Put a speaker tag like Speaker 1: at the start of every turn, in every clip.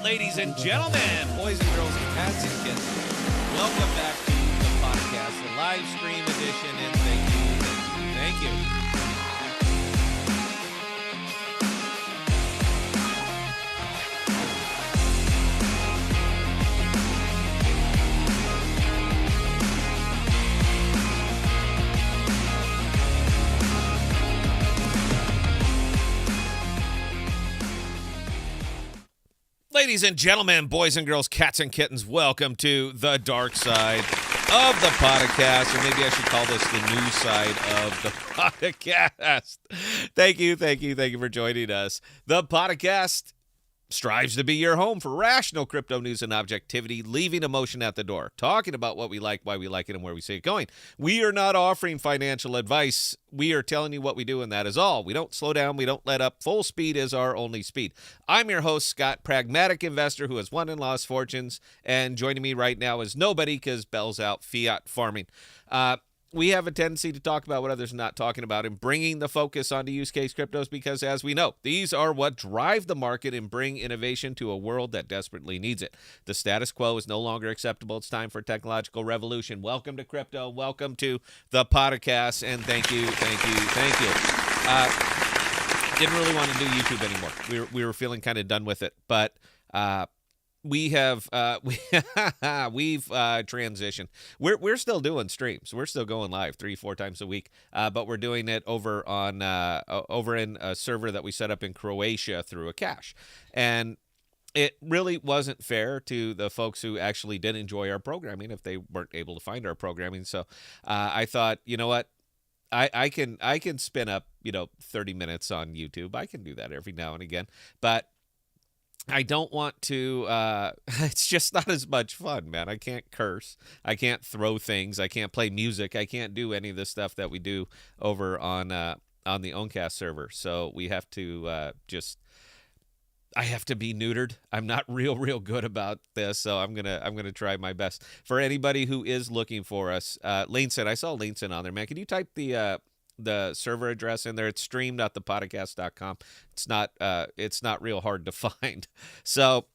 Speaker 1: Ladies and gentlemen, boys and girls, cats and kittens, welcome back to the podcast, the live stream edition, and thank you. Ladies and gentlemen, boys and girls, cats and kittens, welcome to the dark side of the podcast, or maybe I should call this the new side of the podcast. Thank you for joining us. The podcast strives to be your home for rational crypto news and objectivity, leaving emotion at the door, talking about what we like, why we like it, and where we see it going. We are not offering financial advice. We are telling you what we do, and that is all. We don't slow down. We don't let up. Full speed is our only speed. I'm your host, Scott, pragmatic investor who has won and lost fortunes, and joining me right now is nobody because Bell's out fiat farming. We have a tendency to talk about what others are not talking about and bringing the focus onto use case cryptos because, as we know, these are what drive the market and bring innovation to a world that desperately needs it. The status quo is no longer acceptable. It's time for technological revolution. Welcome to crypto. Welcome to the podcast, and thank you. Didn't really want to do YouTube anymore. We were feeling kind of done with it, but we've transitioned. We're still doing streams. We're still going live 3-4 times a week, but we're doing it over in a server that we set up in Croatia through a cache, and it really wasn't fair to the folks who actually did enjoy our programming if they weren't able to find our programming. So I thought, you know what? I can spin up 30 minutes on YouTube. I can do that every now and again, but I don't want to, it's just not as much fun, man. I can't curse. I can't throw things. I can't play music. I can't do any of the stuff that we do over on the Oncast server. So we have to I have to be neutered. I'm not real good about this, so I'm gonna try my best. For anybody who is looking for us, Laneson, I saw Laneson on there, man. Can you type the server address in there? It's stream.thepodcasts.com. It's not real hard to find. So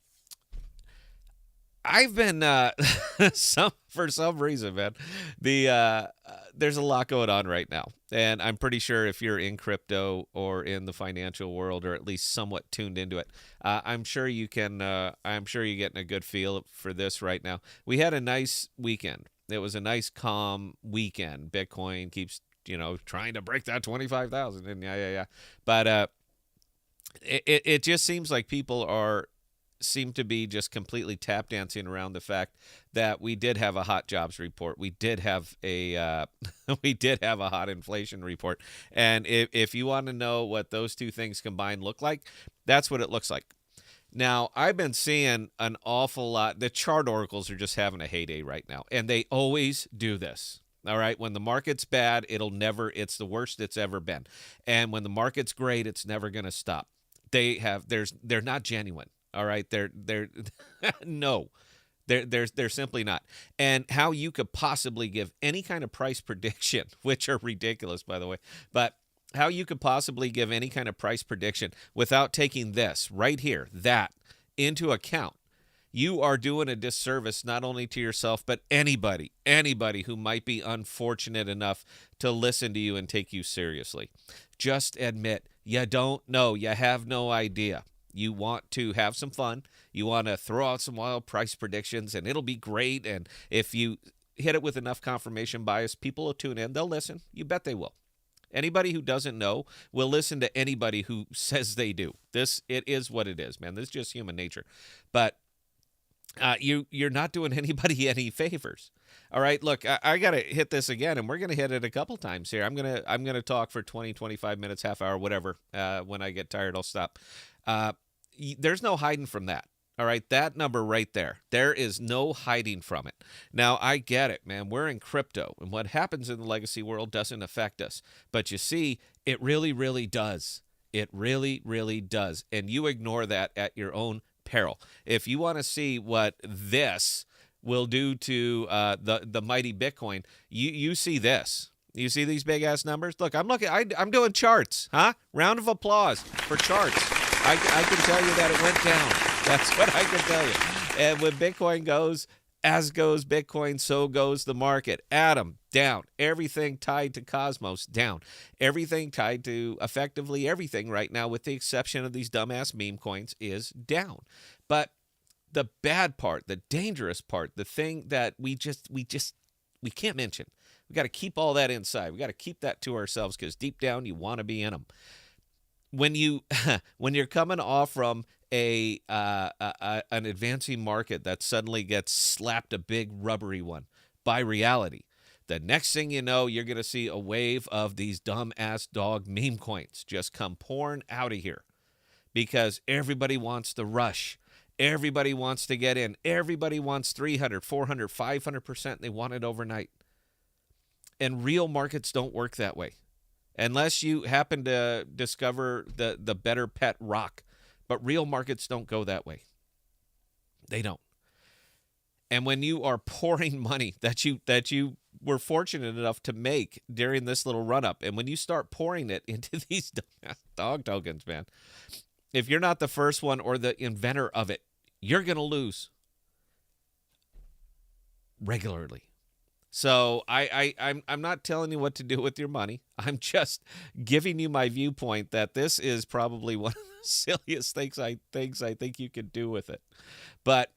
Speaker 1: I've been for some reason, man, there's a lot going on right now, and I'm pretty sure if you're in crypto or in the financial world, or at least somewhat tuned into it, I'm sure you're getting a good feel for this right now. We had a nice weekend. It was a nice calm weekend. Bitcoin keeps trying to break that 25,000, and yeah. But it just seems like people seem to be just completely tap dancing around the fact that we did have a hot jobs report. We did have a hot inflation report, and if you want to know what those two things combined look like, that's what it looks like. Now, I've been seeing an awful lot. The chart oracles are just having a heyday right now, and they always do this. All right, when the market's bad, it's the worst it's ever been. And when the market's great, it's never going to stop. They're not genuine. All right, they're no. They're simply not. And how you could possibly give any kind of price prediction, which are ridiculous, by the way, but how you could possibly give any kind of price prediction without taking this right here, that into account, you are doing a disservice not only to yourself, but anybody who might be unfortunate enough to listen to you and take you seriously. Just admit you don't know. You have no idea. You want to have some fun. You want to throw out some wild price predictions, and it'll be great. And if you hit it with enough confirmation bias, people will tune in. They'll listen. You bet they will. Anybody who doesn't know will listen to anybody who says they do. It is what it is, man. This is just human nature. But you're not doing anybody any favors. All right, look, I got to hit this again, and we're going to hit it a couple times here. I'm gonna talk for 20, 25 minutes, half hour, whatever. When I get tired, I'll stop. There's no hiding from that. All right, that number right there. There is no hiding from it. Now, I get it, man. We're in crypto, and what happens in the legacy world doesn't affect us. But you see, it really, really does. It really, really does. And you ignore that at your own peril. If you want to see what this will do to the mighty Bitcoin, you see this. You see these big ass numbers? Look, I'm doing charts, huh? Round of applause for charts. I can tell you that it went down. That's what I can tell you. And when Bitcoin goes, as goes Bitcoin, so goes the market. Atom, down. Everything tied to Cosmos, down. Everything tied to effectively everything right now, with the exception of these dumbass meme coins, is down. But the bad part, the dangerous part, the thing that we can't mention. We got to keep all that inside. We got to keep that to ourselves, because deep down you want to be in them. When you when you're coming off from an advancing market that suddenly gets slapped a big rubbery one by reality, the next thing you know, you're going to see a wave of these dumb ass dog meme coins just come pouring out of here, because everybody wants the rush. Everybody wants to get in. Everybody wants 300, 400, 500%. They want it overnight. And real markets don't work that way, unless you happen to discover the better pet rock. But real markets don't go that way. They don't. And when you are pouring money that you were fortunate enough to make during this little run up, and when you start pouring it into these dog tokens, man, if you're not the first one or the inventor of it, you're going to lose regularly. So I'm not telling you what to do with your money. I'm just giving you my viewpoint that this is probably one of the silliest things I think you could do with it. But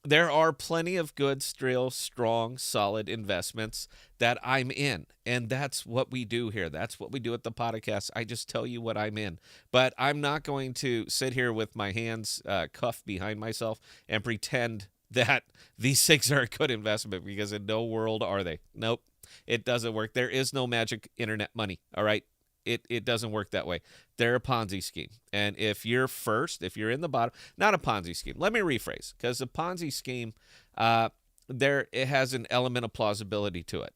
Speaker 1: there are plenty of good, still strong, solid investments that I'm in. And that's what we do here. That's what we do at the podcast. I just tell you what I'm in. But I'm not going to sit here with my hands cuffed behind myself and pretend that these things are a good investment, because in no world are they. Nope, it doesn't work. There is no magic internet money, all right? It doesn't work that way. They're a Ponzi scheme. And if you're first, if you're in the bottom, not a Ponzi scheme. Let me rephrase, because the Ponzi scheme, it has an element of plausibility to it.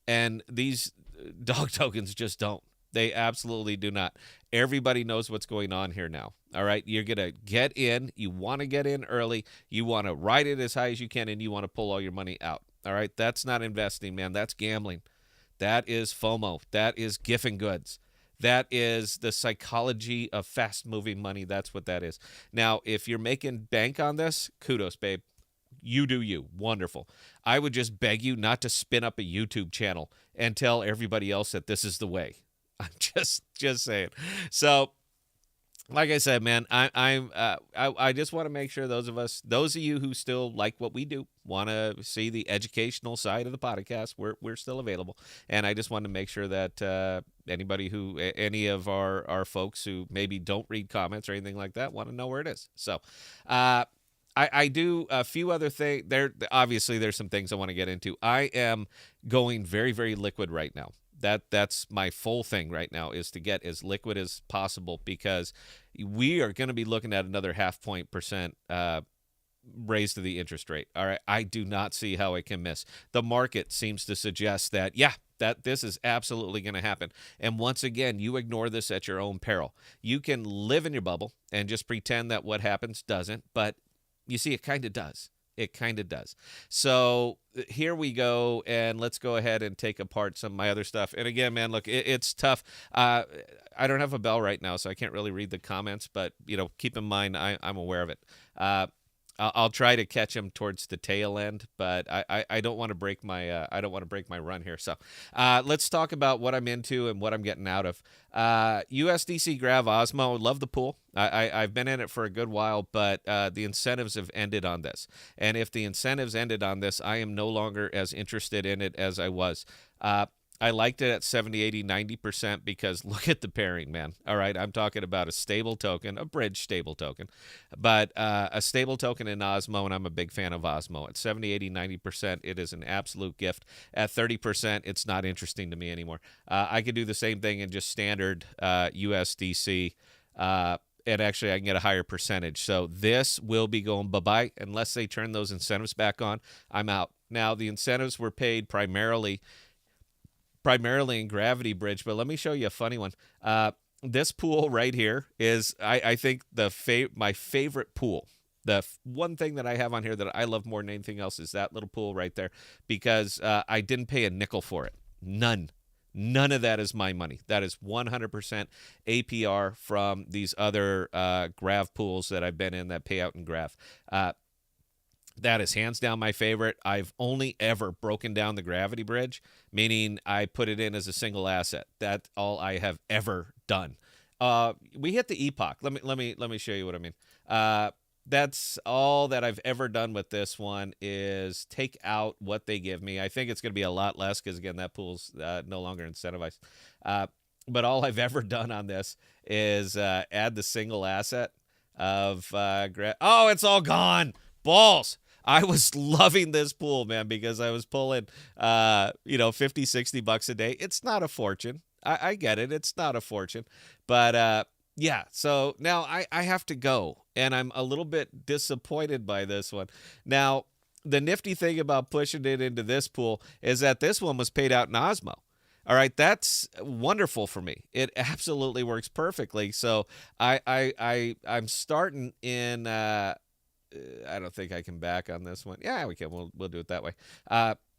Speaker 1: And these dog tokens just don't. They absolutely do not. Everybody knows what's going on here now. All right. You're going to get in. You want to get in early. You want to ride it as high as you can, and you want to pull all your money out. All right. That's not investing, man. That's gambling. That is FOMO. That is giffen goods. That is the psychology of fast moving money. That's what that is. Now, if you're making bank on this, kudos, babe. You do you. Wonderful. I would just beg you not to spin up a YouTube channel and tell everybody else that this is the way. I'm just saying. So, like I said, man, I just want to make sure those of you who still like what we do, want to see the educational side of the podcast, we're still available. And I just want to make sure that any of our folks who maybe don't read comments or anything like that want to know where it is. So, I do a few other things. Obviously, there's some things I want to get into. I am going very, very liquid right now. That's my full thing right now, is to get as liquid as possible, because we are going to be looking at another 0.5% raise to the interest rate. All right, I do not see how it can miss. The market seems to suggest that this is absolutely going to happen. And once again, you ignore this at your own peril. You can live in your bubble and just pretend that what happens doesn't, but you see, it kind of does. It kind of does. So here we go, and let's go ahead and take apart some of my other stuff. And again, man, look, it's tough. I don't have a bell right now, so I can't really read the comments, but keep in mind I'm aware of it. I'll try to catch him towards the tail end, but I don't want to break my run here. So let's talk about what I'm into and what I'm getting out of. USDC Grav Osmo, love the pool. I've been in it for a good while, but the incentives have ended on this. And if the incentives ended on this, I am no longer as interested in it as I was. I liked it at 70, 80, 90% because look at the pairing, man. All right, I'm talking about a stable token, a bridge stable token, but a stable token in Osmo, and I'm a big fan of Osmo. At 70, 80, 90%, it is an absolute gift. At 30%, it's not interesting to me anymore. I could do the same thing in just standard USDC, and actually I can get a higher percentage. So this will be going bye-bye unless they turn those incentives back on. I'm out. Now, the incentives were paid primarily in Gravity Bridge, but let me show you a funny one. This pool right here is, I think, my favorite pool. The one thing that I have on here that I love more than anything else is that little pool right there, because I didn't pay a nickel for it. None. None of that is my money. That is 100% APR from these other Grav pools that I've been in that pay out in Grav. That is hands down my favorite. I've only ever broken down the gravity bridge, meaning I put it in as a single asset. That's all I have ever done. We hit the epoch. Let me show you what I mean. That's all that I've ever done with this one is take out what they give me. I think it's going to be a lot less because, again, that pool's no longer incentivized. But all I've ever done on this is add the single asset of oh, it's all gone. Balls. I was loving this pool, man, because I was pulling, 50, $60 a day. It's not a fortune. I get it. It's not a fortune. But, yeah, so now I have to go, and I'm a little bit disappointed by this one. Now, the nifty thing about pushing it into this pool is that this one was paid out in Osmo. All right, that's wonderful for me. It absolutely works perfectly. So I'm starting in. I don't think I can back on this one. Yeah, we can. We'll do it that way.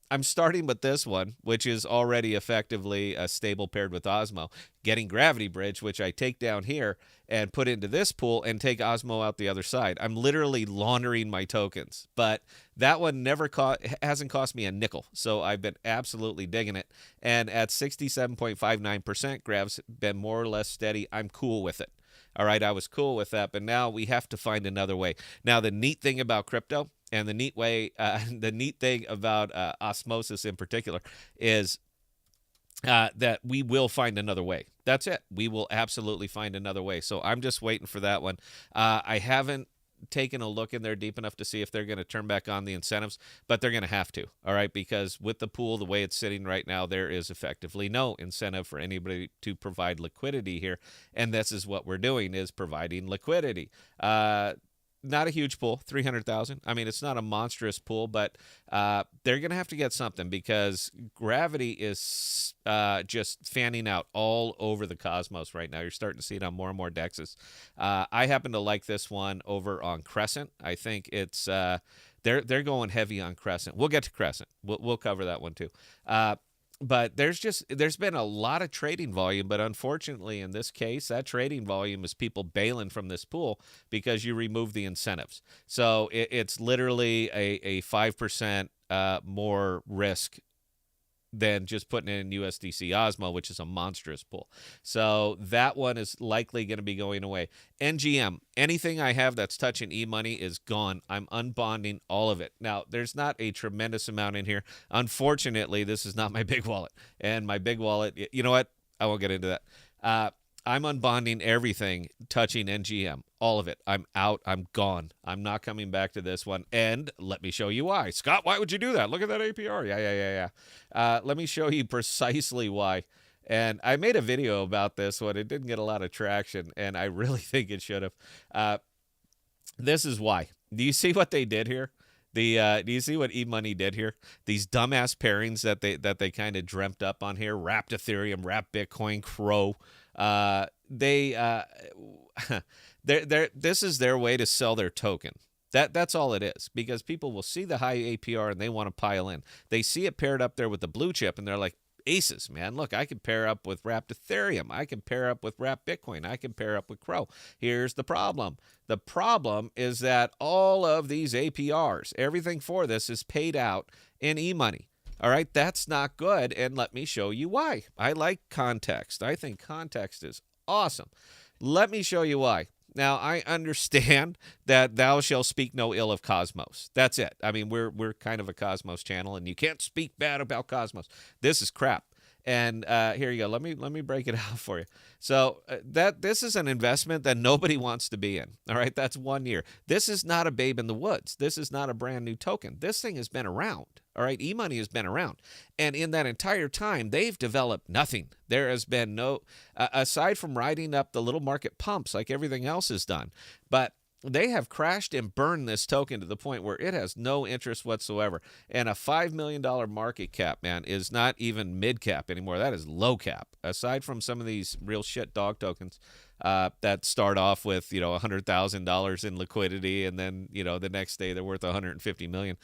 Speaker 1: I'm starting with this one, which is already effectively a stable paired with Osmo, getting Gravity Bridge, which I take down here and put into this pool and take Osmo out the other side. I'm literally laundering my tokens, but that one hasn't cost me a nickel, so I've been absolutely digging it. And at 67.59%, Grav's been more or less steady. I'm cool with it. All right, I was cool with that, but now we have to find another way. Now, the neat thing about crypto and the neat thing about osmosis in particular is that we will find another way. That's it. We will absolutely find another way. So I'm just waiting for that one. I haven't taken a look in there deep enough to see if they're going to turn back on the incentives, but they're going to have to, all right, because with the pool, the way it's sitting right now, there is effectively no incentive for anybody to provide liquidity here, and this is what we're doing, is providing liquidity. Not a huge pool, 300,000. I mean, it's not a monstrous pool, but they're going to have to get something because gravity is just fanning out all over the cosmos right now. You're starting to see it on more and more dexes. I happen to like this one over on Crescent. I think it's they're going heavy on Crescent. We'll get to Crescent. We'll cover that one too. But there's been a lot of trading volume, but unfortunately in this case, that trading volume is people bailing from this pool because you remove the incentives. So it's literally a 5% more risk than just putting it in USDC Osmo, which is a monstrous pool. So that one is likely going to be going away. NGM, anything I have that's touching e-money is gone. I'm unbonding all of it. Now, there's not a tremendous amount in here. Unfortunately, this is not my big wallet. And my big wallet, you know what? I won't get into that. I'm unbonding everything touching NGM, all of it. I'm out. I'm gone. I'm not coming back to this one. And let me show you why. Scott, why would you do that? Look at that APR. Yeah. Let me show you precisely why. And I made a video about this one. It didn't get a lot of traction, and I really think it should have. This is why. Do you see what they did here? Do you see what eMoney did here? These dumbass pairings that they kind of dreamt up on here: wrapped Ethereum, wrapped Bitcoin, Crow. This is their way to sell their token. That's all it is, because people will see the high APR and they want to pile in. They see it paired up there with the blue chip and they're like, aces, man. Look, I can pair up with wrapped Ethereum. I can pair up with wrapped Bitcoin. I can pair up with Crow. Here's the problem. The problem is that all of these APRs, everything for this is paid out in eMoney. All right, that's not good, and let me show you why. I like context. I think context is awesome. Let me show you why. Now, I understand that thou shalt speak no ill of Cosmos. That's it. I mean, we're kind of a Cosmos channel, and you can't speak bad about Cosmos. This is crap. And here you go. Let me break it out for you. So this is an investment that nobody wants to be in. All right, that's 1 year. This is not a babe in the woods. This is not a brand new token. This thing has been around. All right, eMoney has been around, and in that entire time, they've developed nothing. There has been no, aside from riding up the little market pumps like everything else is done, but they have crashed and burned this token to the point where it has no interest whatsoever. And a $5 million market cap, man, is not even mid cap anymore. That is low cap. Aside from some of these real shit dog tokens, that start off with $100,000 in liquidity, and then the next day they're worth 150 million.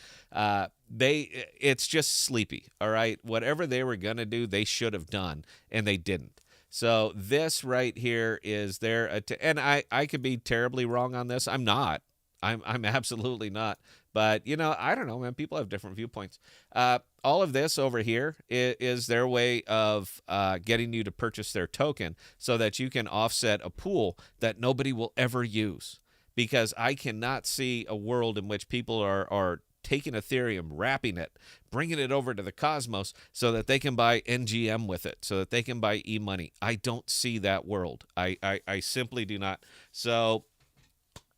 Speaker 1: It's just sleepy. All right, whatever they were gonna do, they should have done, and they didn't. So this right here is and I could be terribly wrong on this. I'm not. I'm absolutely not. But I don't know, man. People have different viewpoints. All of this over here is their way of getting you to purchase their token so that you can offset a pool that nobody will ever use. Because I cannot see a world in which people are taking Ethereum, wrapping it, bringing it over to the Cosmos so that they can buy NGM with it, so that they can buy e-money. I don't see that world. I simply do not. So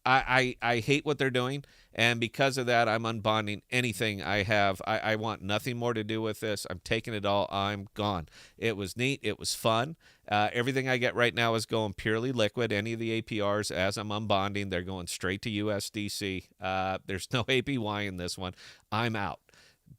Speaker 1: I hate what they're doing, and because of that, I'm unbonding anything I have. I want nothing more to do with this. I'm taking it all. I'm gone. It was neat. It was fun. Everything I get right now is going purely liquid. Any of the APRs, as I'm unbonding, they're going straight to USDC. There's no APY in this one. I'm out.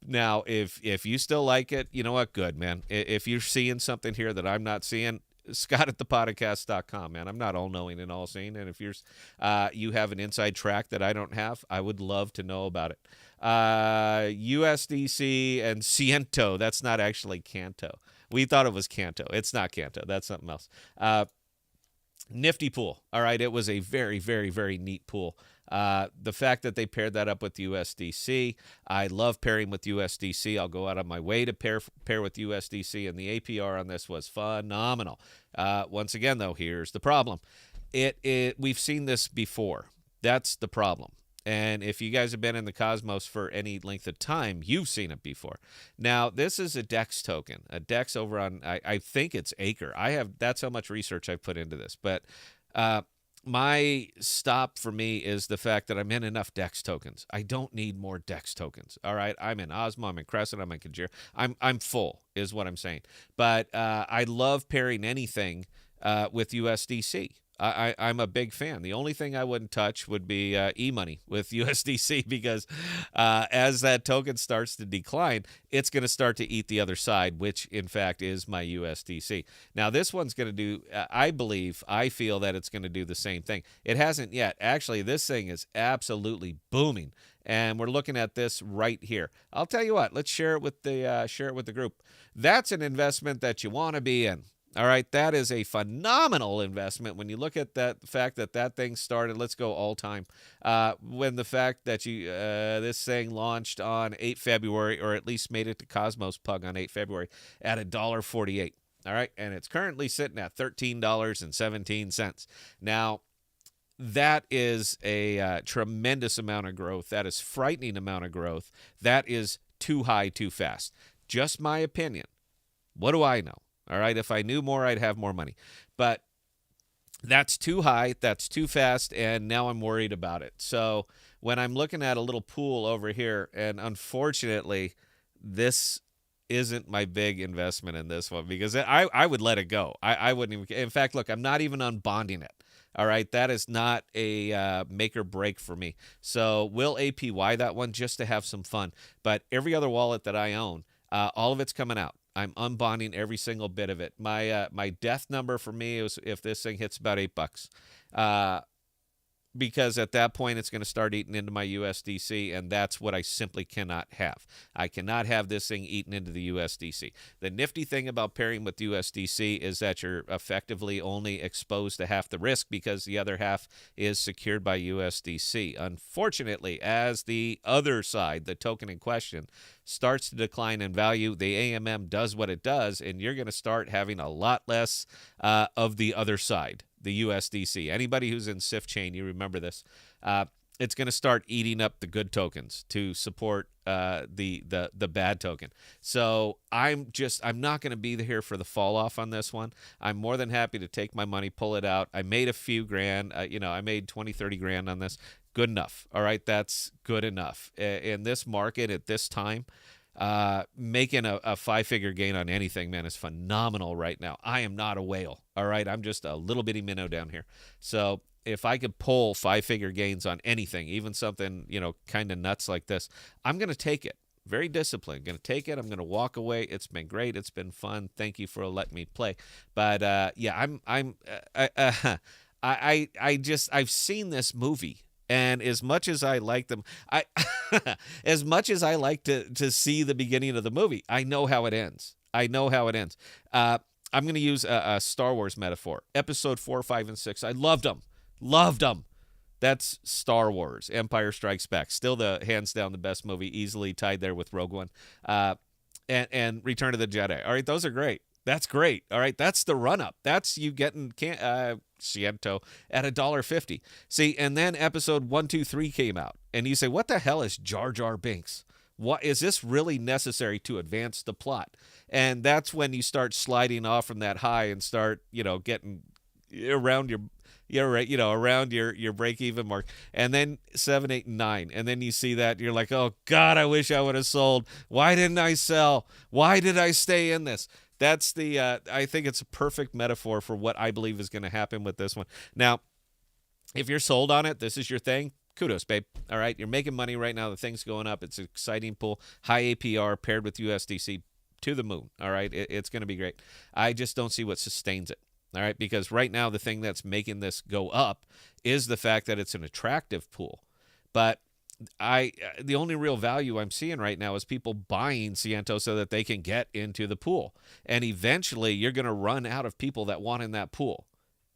Speaker 1: Now, if you still like it, you know what? Good, man. If you're seeing something here that I'm not seeing, Scott at ThePodocasts.com, man. I'm not all knowing and all seeing, and if you have an inside track that I don't have, I would love to know about it. USDC and Ciento. That's not actually Canto. We thought it was Canto. It's not Canto. That's something else. Nifty pool. All right, it was a very, very, very neat pool. The fact that they paired that up with USDC, I love pairing with USDC. I'll go out on my way to pair with USDC, and the APR on this was phenomenal. Once again, though, here's the problem. We've seen this before. That's the problem. And if you guys have been in the Cosmos for any length of time, you've seen it before. Now, this is a DEX token. A DEX over on, I think it's Acre. That's how much research I've put into this. But my stop for me is the fact that I'm in enough DEX tokens. I don't need more DEX tokens. All right, I'm in Osmo, I'm in Crescent, I'm in Kajir. I'm full, is what I'm saying. But I love pairing anything with USDC. I'm a big fan. The only thing I wouldn't touch would be e-money with USDC because as that token starts to decline, it's going to start to eat the other side, which in fact is my USDC. Now this one's going to do, I feel that it's going to do the same thing. It hasn't yet. Actually, this thing is absolutely booming, and we're looking at this right here. I'll tell you what. Let's share it with the group. That's an investment that you want to be in. All right, that is a phenomenal investment when you look at the fact that thing started. Let's go all time. When the fact that this thing launched on 8 February, or at least made it to Cosmos Pug on 8 February at $1.48. All right, and it's currently sitting at $13.17. Now, that is a tremendous amount of growth. That is frightening amount of growth. That is too high, too fast. Just my opinion. What do I know? All right, if I knew more, I'd have more money. But that's too high, that's too fast, and now I'm worried about it. So when I'm looking at a little pool over here, and unfortunately, this isn't my big investment in this one because I would let it go. I wouldn't even. In fact, look, I'm not even unbonding it. All right, that is not a make or break for me. So we'll APY that one just to have some fun. But every other wallet that I own, all of it's coming out. I'm unbonding every single bit of it. My death number for me is if this thing hits about $8, because at that point it's going to start eating into my USDC, and that's what I simply cannot have. I cannot have this thing eaten into the USDC. The nifty thing about pairing with USDC is that you're effectively only exposed to half the risk because the other half is secured by USDC. Unfortunately, as the other side, the token in question, starts to decline in value, the AMM does what it does, and you're going to start having a lot less of the other side, the USDC. Anybody who's in SIF chain, you remember this. It's going to start eating up the good tokens to support the bad token. So I'm not going to be here for the fall off on this one. I'm more than happy to take my money, pull it out. I made a few grand. I made 20, 30 grand on this. Good enough. All right, that's good enough. In this market at this time, making a five-figure gain on anything, man, is phenomenal right now. I am not a whale. All right, I'm just a little bitty minnow down here. So if I could pull five-figure gains on anything, even something kind of nuts like this, I'm going to take it. Very disciplined. Going to take it. I'm going to walk away. It's been great. It's been fun. Thank you for letting me play. But yeah, I've seen this movie, and as much as I like them, I as much as I like to see the beginning of the movie, I know how it ends. I know how it ends. I'm going to use a Star Wars metaphor. Episode 4, 5, and 6. I loved them. Loved them. That's Star Wars, Empire Strikes Back. Still the hands down the best movie, easily tied there with Rogue One, and Return of the Jedi. All right, those are great. That's great. All right, that's the run up. That's you getting Ciento at $1.50. See, and then episode 1, 2, 3 came out, and you say, what the hell is Jar Jar Binks? What is this really necessary to advance the plot? And that's when you start sliding off from that high and start, getting around your around your break even mark. And then 7, 8, and 9. And then you see that you're like, oh God, I wish I would have sold. Why didn't I sell? Why did I stay in this? That's the I think it's a perfect metaphor for what I believe is going to happen with this one. Now, if you're sold on it, this is your thing. Kudos, babe. All right, you're making money right now. The thing's going up. It's an exciting pool, high APR paired with USDC to the moon. All right, it's going to be great. I just don't see what sustains it. All right, because right now the thing that's making this go up is the fact that it's an attractive pool. But the only real value I'm seeing right now is people buying Ciento so that they can get into the pool. And eventually you're going to run out of people that want in that pool.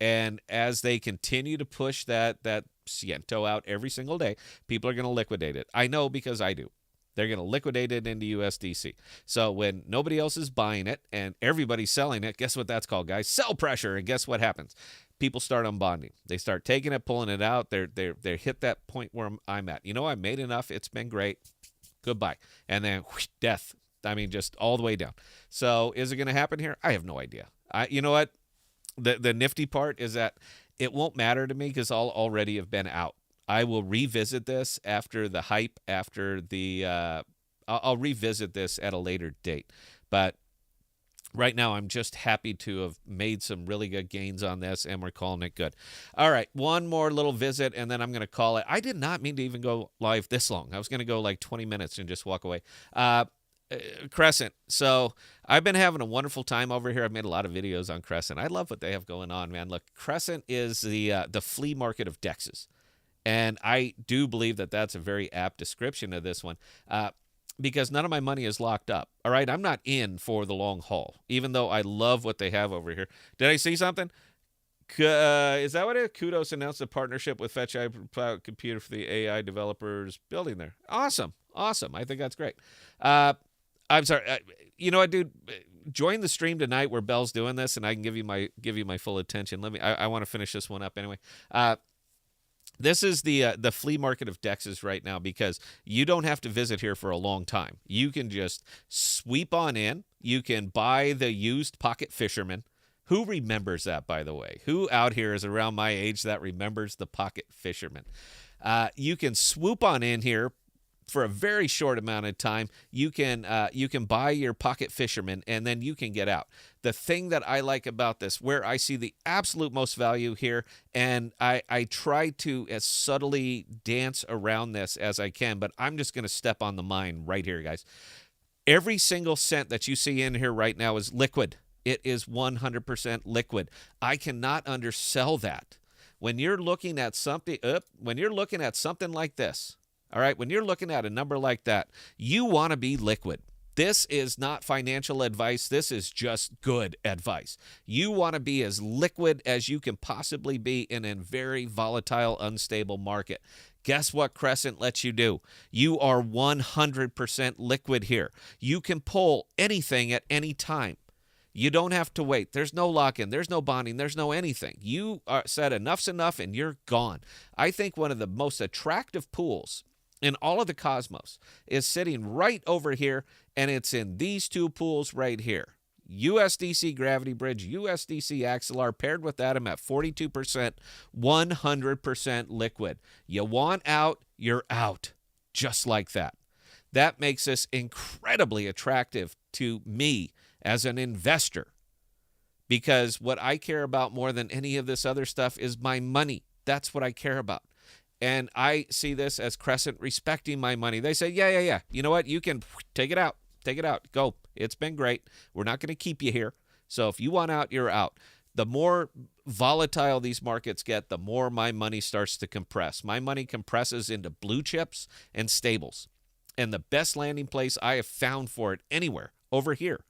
Speaker 1: And as they continue to push that Ciento out every single day, people are going to liquidate it. I know because I do. They're going to liquidate it into USDC. So when nobody else is buying it and everybody's selling it, guess what that's called, guys? Sell pressure. And guess what happens? People start unbonding. They start taking it, pulling it out. They hit that point where I'm at. I made enough. It's been great. Goodbye. And then whoosh, death. I mean, just all the way down. So is it going to happen here? I have no idea. You know what? The nifty part is that it won't matter to me because I'll already have been out. I will revisit this after the hype, after the I'll revisit this at a later date. But right now, I'm just happy to have made some really good gains on this, and we're calling it good. All right, one more little visit, and then I'm going to call it. I did not mean to even go live this long. I was going to go like 20 minutes and just walk away. Crescent. So I've been having a wonderful time over here. I've made a lot of videos on Crescent. I love what they have going on, man. Look, Crescent is the flea market of DEXs. And I do believe that that's a very apt description of this one because none of my money is locked up. All right, I'm not in for the long haul, even though I love what they have over here. Did I see something? Is that what it is? Kudos announced a partnership with Fetch Cloud Computer for the AI developers building there. Awesome. I think that's great. I'm sorry. You know what, dude? Join the stream tonight where Bell's doing this, and I can give you my full attention. I want to finish this one up anyway. This is the flea market of DEXs right now because you don't have to visit here for a long time. You can just sweep on in. You can buy the used Pocket Fisherman. Who remembers that, by the way? Who out here is around my age that remembers the Pocket Fisherman? You can swoop on in here for a very short amount of time. You can buy your Pocket Fisherman, and then you can get out. The thing that I like about this, where I see the absolute most value here, and I try to as subtly dance around this as I can, but I'm just going to step on the mine right here, guys. Every single cent that you see in here right now is liquid. It is 100% liquid. I cannot undersell that. When you're looking at something like this, all right, when you're looking at a number like that, you want to be liquid. This is not financial advice. This is just good advice. You want to be as liquid as you can possibly be in a very volatile, unstable market. Guess what Crescent lets you do? You are 100% liquid here. You can pull anything at any time. You don't have to wait. There's no lock-in. There's no bonding. There's no anything. You said enough's enough and you're gone. I think one of the most attractive pools in all of the cosmos is sitting right over here, and it's in these two pools right here. USDC Gravity Bridge, USDC Axelar, paired with Atom at 42%, 100% liquid. You want out, you're out. Just like that. That makes this incredibly attractive to me as an investor, because what I care about more than any of this other stuff is my money. That's what I care about. And I see this as Crescent respecting my money. They say, yeah. You know what? You can take it out. Take it out. Go. It's been great. We're not going to keep you here. So if you want out, you're out. The more volatile these markets get, the more my money starts to compress. My money compresses into blue chips and stables. And the best landing place I have found for it anywhere over here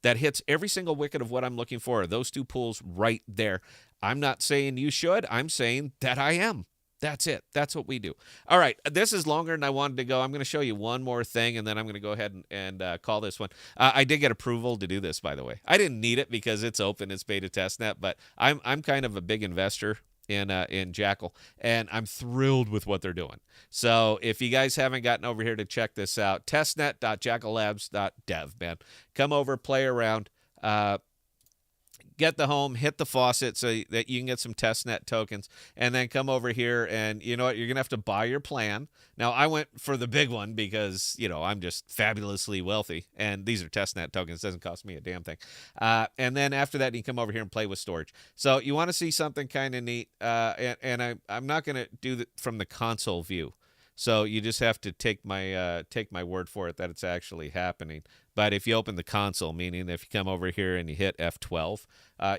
Speaker 1: that hits every single wicket of what I'm looking for are those two pools right there. I'm not saying you should. I'm saying that I am. That's it. That's what we do. All right. This is longer than I wanted to go. I'm going to show you one more thing, and then I'm going to go ahead and call this one. I did get approval to do this, by the way. I didn't need it because it's open. It's beta testnet, but I'm kind of a big investor in Jackal, and I'm thrilled with what they're doing. So if you guys haven't gotten over here to check this out, testnet.jackallabs.dev, man. Come over, play around. Get the home, hit the faucet so that you can get some testnet tokens, and then come over here and you know what? You're going to have to buy your plan. Now, I went for the big one because, I'm just fabulously wealthy, and these are testnet tokens. It doesn't cost me a damn thing. And then after that, you come over here and play with storage. So you want to see something kind of neat, and I'm not going to do it from the console view. So you just have to take my word for it that it's actually happening. But if you open the console, meaning if you come over here and you hit F12,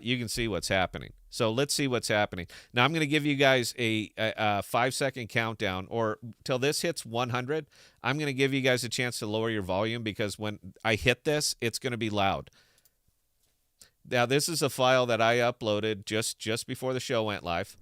Speaker 1: you can see what's happening. So let's see what's happening. Now I'm going to give you guys a 5-second countdown, or till this hits 100. I'm going to give you guys a chance to lower your volume because when I hit this, it's going to be loud. Now this is a file that I uploaded just before the show went live.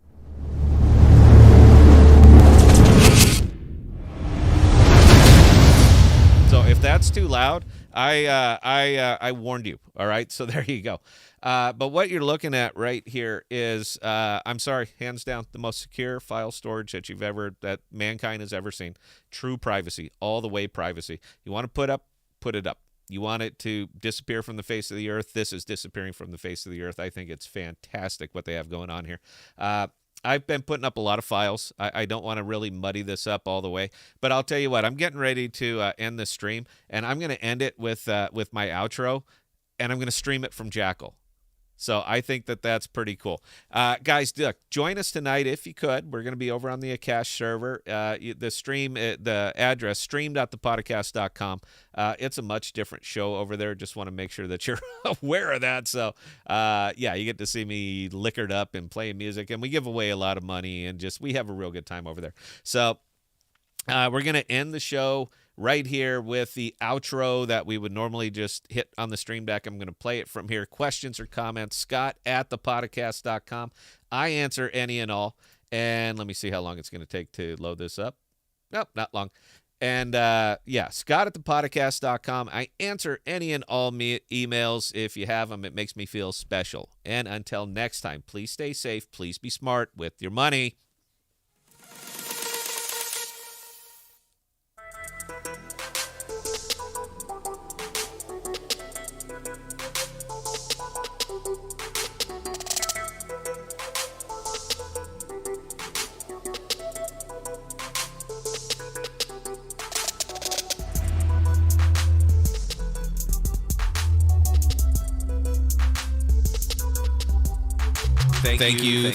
Speaker 1: So if that's too loud, I warned you. All right, so there you go. But what you're looking at right here is, I'm sorry, hands down, the most secure file storage that mankind has ever seen. True privacy, all the way privacy. You want to put it up. You want it to disappear from the face of the earth. This is disappearing from the face of the earth. I think it's fantastic what they have going on here. I've been putting up a lot of files. I don't want to really muddy this up all the way, but I'll tell you what, I'm getting ready to end the stream, and I'm going to end it with my outro, and I'm going to stream it from Jackal. So I think that's pretty cool. Guys, look, join us tonight if you could. We're going to be over on the Akash server. The address, stream.thepodcast.com. It's a much different show over there. Just want to make sure that you're aware of that. So, you get to see me liquored up and playing music, and we give away a lot of money, and we have a real good time over there. So we're going to end the show right here with the outro that we would normally just hit on the stream deck. I'm going to play it from here. Questions or comments, Scott@thepodcast.com. I answer any and all. And let me see how long it's going to take to load this up. Nope, not long. And Scott@thepodcast.com. I answer any and all emails. If you have them, it makes me feel special. And until next time, please stay safe. Please be smart with your money. Thank you.